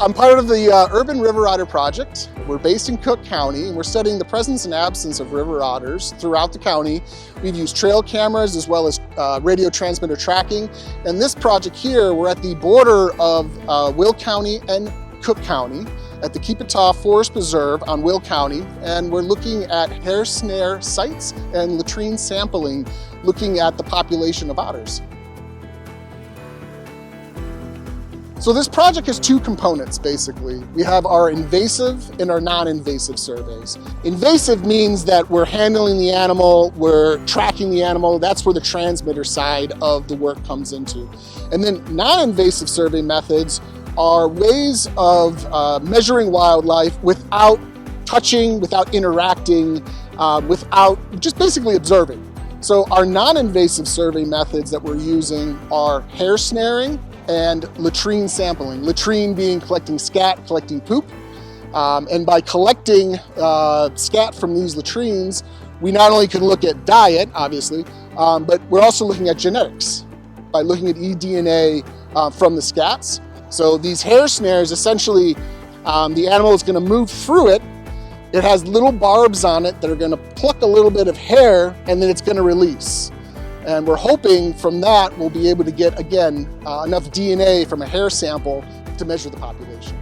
I'm part of the Urban River Otter Project. We're based in Cook County, and we're studying the presence and absence of river otters throughout the county. We've used trail cameras as well as radio transmitter tracking. And this project here, we're at the border of Will County and Cook County at the Keepataw Preserve on Will County, and we're looking at hair snare sites and latrine sampling, looking at the population of otters. So this project has two components, basically. We have our invasive and our non-invasive surveys. Invasive means that we're handling the animal, we're tracking the animal, that's where the transmitter side of the work comes into. And then non-invasive survey methods are ways of measuring wildlife without touching, without interacting, without just basically observing. So our non-invasive survey methods that we're using are hair snaring and latrine sampling. Latrine being collecting scat, collecting poop. And by collecting scat from these latrines, we not only can look at diet, obviously, but we're also looking at genetics by looking at eDNA from the scats. So these hair snares, essentially, the animal is going to move through it. It has little barbs on it that are going to pluck a little bit of hair, and then it's going to release. And we're hoping from that we'll be able to get, again, enough DNA from a hair sample to measure the population.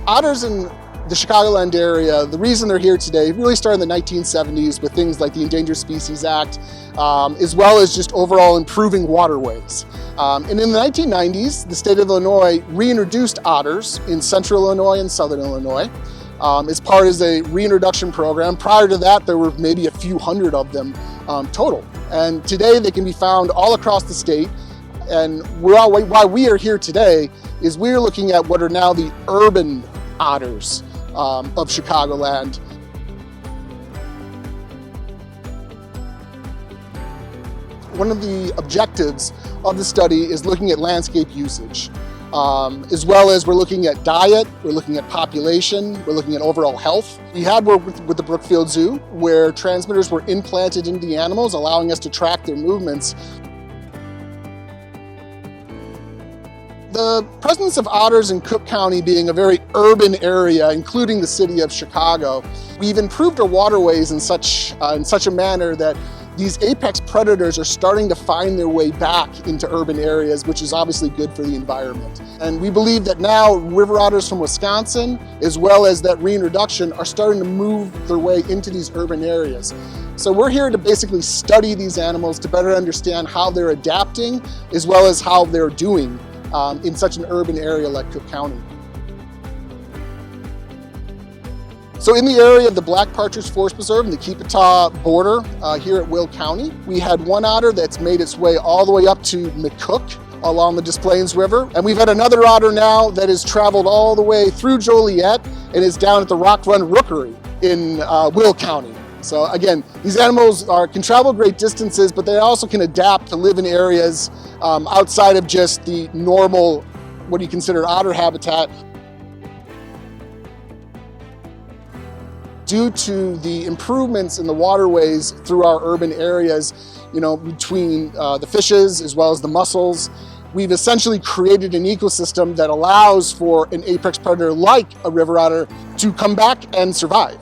Otters in the Chicagoland area, the reason they're here today really started in the 1970s with things like the Endangered Species Act, as well as just overall improving waterways. And in the 1990s, the state of Illinois reintroduced otters in central Illinois and southern Illinois as part of a reintroduction program. Prior to that, there were maybe a few hundred of them total. And today they can be found all across the state. And why we are here today is we're looking at what are now the urban otters of Chicagoland. One of the objectives of the study is looking at landscape usage, as well as we're looking at diet, we're looking at population, we're looking at overall health. We had work with the Brookfield Zoo, where transmitters were implanted into the animals, allowing us to track their movements. The presence of otters in Cook County being a very urban area, including the city of Chicago, we've improved our waterways in such a manner that these apex predators are starting to find their way back into urban areas, which is obviously good for the environment. And we believe that now river otters from Wisconsin, as well as that reintroduction, are starting to move their way into these urban areas. So we're here to basically study these animals to better understand how they're adapting, as well as how they're doing in such an urban area like Cook County. So in the area of the Black Partridge Forest Preserve and the Keepataw border here at Will County, we had one otter that's made its way all the way up to McCook along the Des Plaines River. And we've had another otter now that has traveled all the way through Joliet and is down at the Rock Run Rookery in Will County. So again, these animals can travel great distances, but they also can adapt to live in areas outside of just the normal, what you consider otter habitat. Due to the improvements in the waterways through our urban areas, between the fishes as well as the mussels, we've essentially created an ecosystem that allows for an apex predator like a river otter to come back and survive.